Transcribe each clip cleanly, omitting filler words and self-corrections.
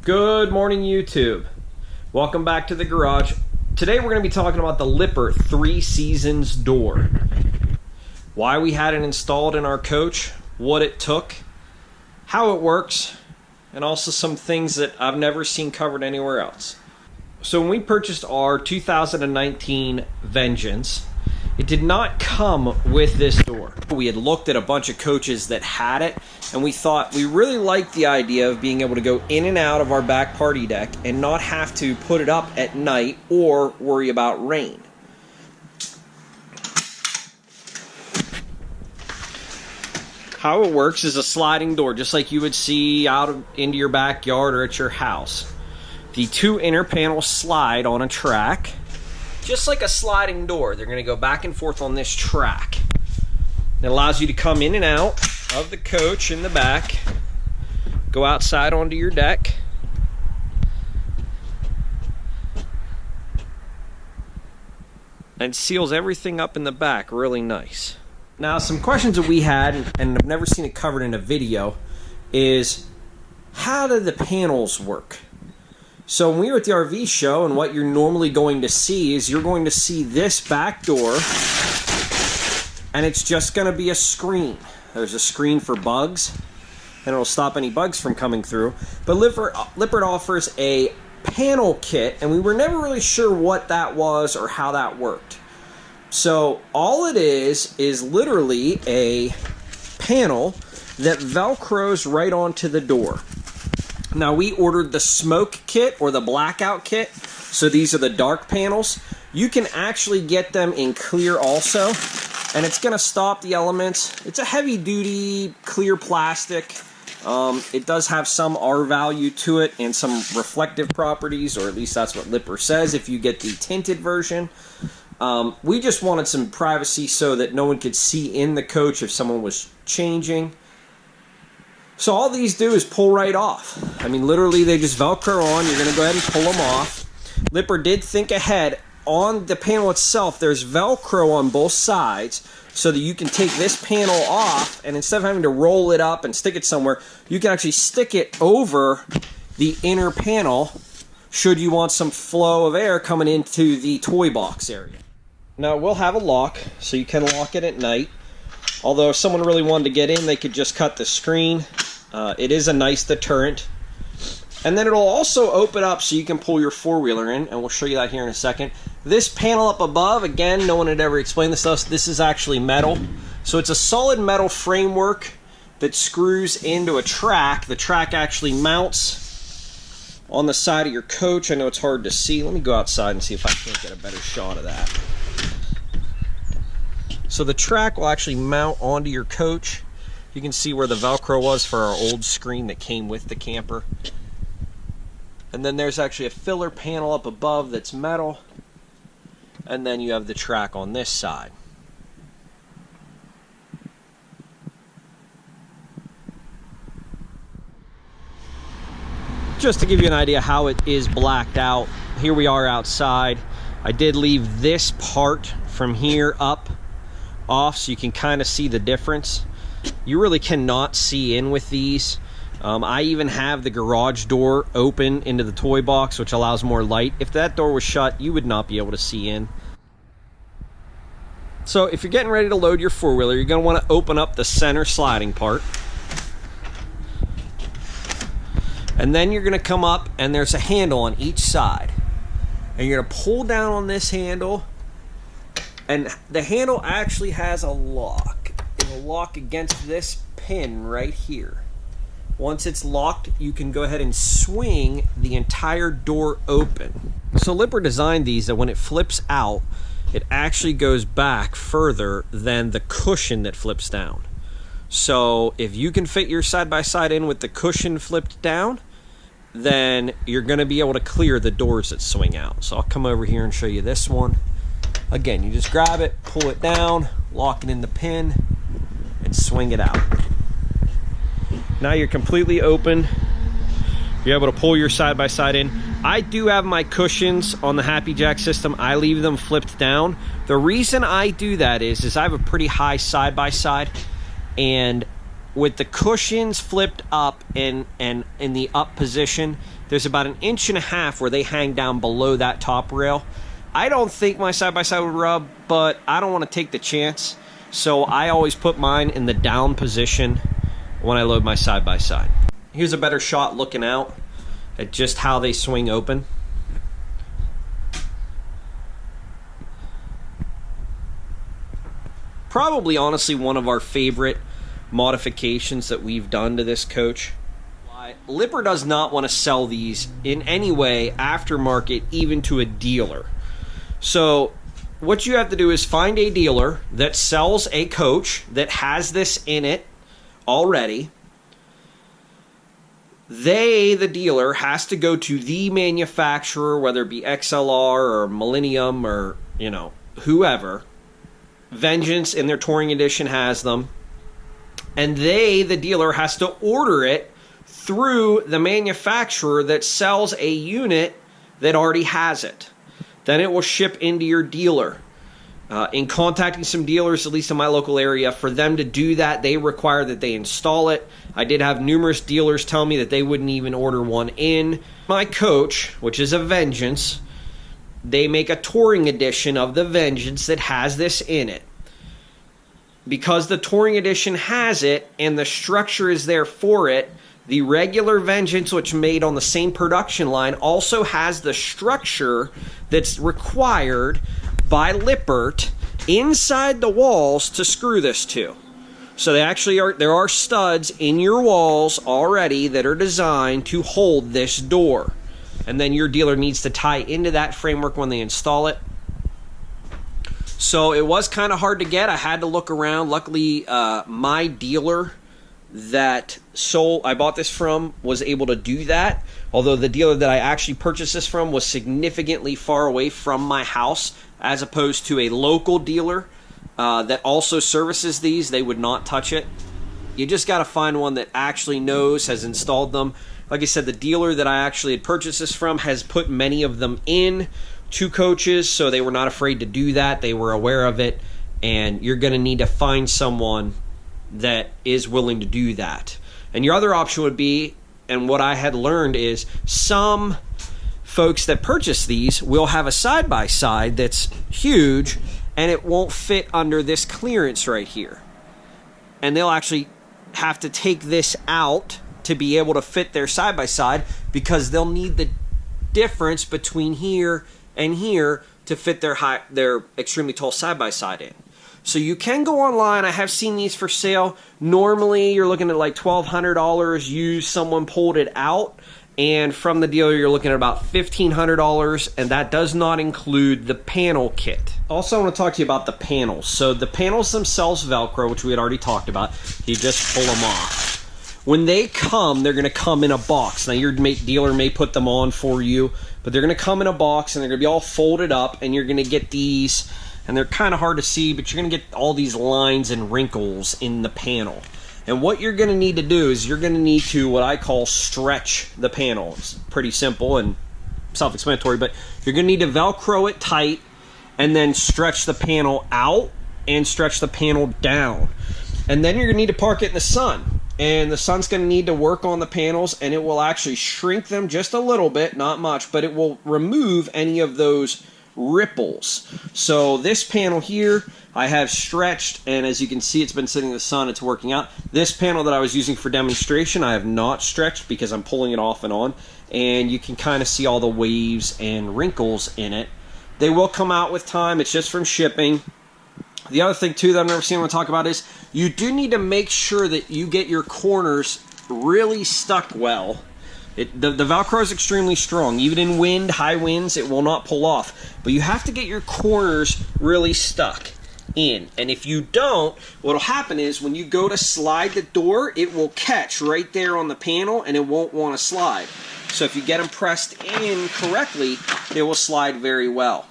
Good morning, YouTube. Welcome back to the garage. Today we're going to be talking about the Lippert Three Seasons Door. Why we had it installed in our coach, what it took, how it works, and also some things that I've never seen covered anywhere else. So when we purchased our 2019 Vengeance, it did not come with this door. We had looked at a bunch of coaches that had it, and we thought we really liked the idea of being able to go in and out of our back party deck and not have to put it up at night or worry about rain. How it works is a sliding door, just like you would see into your backyard or at your house. The two inner panels slide on a track, just like a sliding door. They're going to go back and forth on this track. It allows you to come in and out of the coach in the back, go outside onto your deck, and seals everything up in the back really nice. Now, some questions that we had, and I've never seen it covered in a video, is how do the panels work? So when we were at the RV show, and what you're normally going to see is you're going to see this back door, and it's just going to be a screen. There's a screen for bugs, and it'll stop any bugs from coming through. But Lippert offers a panel kit, and we were never really sure what that was or how that worked. So all it is literally a panel that Velcros right onto the door. Now, we ordered the smoke kit or the blackout kit, so these are the dark panels. You can actually get them in clear also, and it's going to stop the elements. It's a heavy-duty clear plastic. It does have some R value to it and some reflective properties, or at least that's what Lippert says if you get the tinted version. We just wanted some privacy so that no one could see in the coach if someone was changing. So all these do is pull right off. I mean, literally, they just Velcro on. You're going to go ahead and pull them off. Lippert did think ahead. On the panel itself, there's Velcro on both sides so that you can take this panel off, and instead of having to roll it up and stick it somewhere, you can actually stick it over the inner panel should you want some flow of air coming into the toy box area. Now, we'll have a lock, so you can lock it at night. Although if someone really wanted to get in, they could just cut the screen. It is a nice deterrent. And then it'll also open up so you can pull your four-wheeler in, and we'll show you that here in a second. This panel up above, again, no one had ever explained this to us. This is actually metal. So it's a solid metal framework that screws into a track. The track actually mounts on the side of your coach. I know it's hard to see. Let me go outside and see if I can't get a better shot of that. So the track will actually mount onto your coach. You can see where the Velcro was for our old screen that came with the camper. And then there's actually a filler panel up above that's metal. And then you have the track on this side. Just to give you an idea how it is blacked out, here we are outside. I did leave this part from here up off so you can kind of see the difference. You really cannot see in with these. I even have the garage door open into the toy box, which allows more light. If that door was shut, you would not be able to see in. So if you're getting ready to load your four-wheeler, you're going to want to open up the center sliding part. And then you're going to come up, and there's a handle on each side. And you're going to pull down on this handle, and the handle actually has a lock. It'll lock against this pin right here. Once it's locked, you can go ahead and swing the entire door open. So Lippert designed these that when it flips out, it actually goes back further than the cushion that flips down. So if you can fit your side-by-side in with the cushion flipped down, then you're going to be able to clear the doors that swing out. So I'll come over here and show you this one. Again, you just grab it, pull it down, lock it in the pin, and swing it out. Now you're completely open. You're able to pull your side-by-side in. I do have my cushions on the Happy Jack system. I leave them flipped down. The reason I do that is I have a pretty high side-by-side, and with the cushions flipped up and in the up position, there's about 1.5 inches where they hang down below that top rail. I don't think my side-by-side would rub, but I don't want to take the chance, so I always put mine in the down position when I load my side-by-side. Here's a better shot looking out at just how they swing open. Probably, honestly, one of our favorite modifications that we've done to this coach. Lippert does not want to sell these in any way aftermarket, even to a dealer. So what you have to do is find a dealer that sells a coach that has this in it already. The dealer, has to go to the manufacturer, whether it be XLR or Millennium or, whoever. Vengeance in their Touring Edition has them. And the dealer, has to order it through the manufacturer that sells a unit that already has it. Then it will ship into your dealer. In contacting some dealers, at least in my local area, for them to do that, they require that they install it. I did have numerous dealers tell me that they wouldn't even order one in. My coach, which is a Vengeance, they make a Touring Edition of the Vengeance that has this in it. Because the Touring Edition has it and the structure is there for it, the regular Vengeance, which made on the same production line, also has the structure that's required by Lippert inside the walls to screw this to. So there are studs in your walls already that are designed to hold this door. And then your dealer needs to tie into that framework when they install it. So it was kind of hard to get. I had to look around. Luckily, my dealer that I bought this from was able to do that. Although the dealer that I actually purchased this from was significantly far away from my house, as opposed to a local dealer that also services these. They would not touch it. You just got to find one that actually knows, has installed them. Like I said, the dealer that I actually had purchased this from has put many of them in to coaches, so they were not afraid to do that. They were aware of it, and you're going to need to find someone that is willing to do that. And your other option would be, and what I had learned is, some folks that purchase these will have a side-by-side that's huge, and it won't fit under this clearance right here. And they'll actually have to take this out to be able to fit their side-by-side, because they'll need the difference between here and here to fit their extremely tall side-by-side in. So you can go online. I have seen these for sale. Normally, you're looking at like $1,200 used. Someone pulled it out. And from the dealer, you're looking at about $1,500. And that does not include the panel kit. Also, I want to talk to you about the panels. So the panels themselves Velcro, which we had already talked about. You just pull them off. When they come, they're going to come in a box. Now, your dealer may put them on for you, but they're going to come in a box, and they're going to be all folded up, and you're going to get these, and they're kind of hard to see, but you're going to get all these lines and wrinkles in the panel. And what you're going to need to do is you're going to need to, what I call, stretch the panel. It's pretty simple and self-explanatory, but you're going to need to Velcro it tight, and then stretch the panel out and stretch the panel down. And then you're going to need to park it in the sun. And the sun's going to need to work on the panels, and it will actually shrink them just a little bit, not much, but it will remove any of those ripples. So this panel here, I have stretched, and as you can see, it's been sitting in the sun, it's working out. This panel that I was using for demonstration, I have not stretched because I'm pulling it off and on, and you can kind of see all the waves and wrinkles in it. They will come out with time. It's just from shipping. The other thing, too, that I've never seen anyone talk about is you do need to make sure that you get your corners really stuck well. The Velcro is extremely strong. Even in wind, high winds, it will not pull off. But you have to get your corners really stuck in. And if you don't, what will happen is when you go to slide the door, it will catch right there on the panel, and it won't want to slide. So if you get them pressed in correctly, they will slide very well.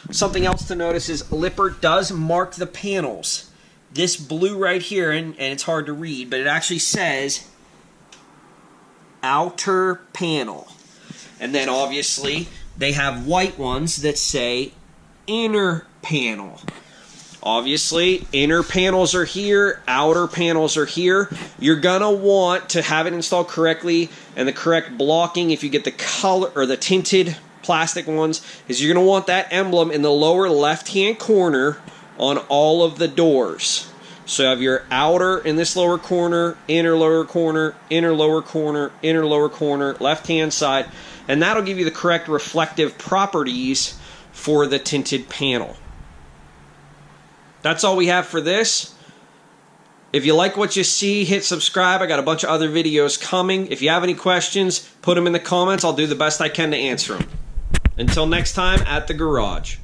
Something else to notice is Lippert does mark the panels. This blue right here, and it's hard to read, but it actually says outer panel. And then obviously they have white ones that say inner panel. Obviously, inner panels are here, outer panels are here. You're gonna want to have it installed correctly, and the correct blocking, if you get the color or the tinted plastic ones, is you're gonna want that emblem in the lower left-hand corner on all of the doors. So you have your outer in this lower corner, inner lower corner, inner lower corner, inner lower corner, left-hand side, and that'll give you the correct reflective properties for the tinted panel. That's all we have for this. If you like what you see, hit subscribe. I got a bunch of other videos coming. If you have any questions, put them in the comments. I'll do the best I can to answer them. Until next time, at the garage.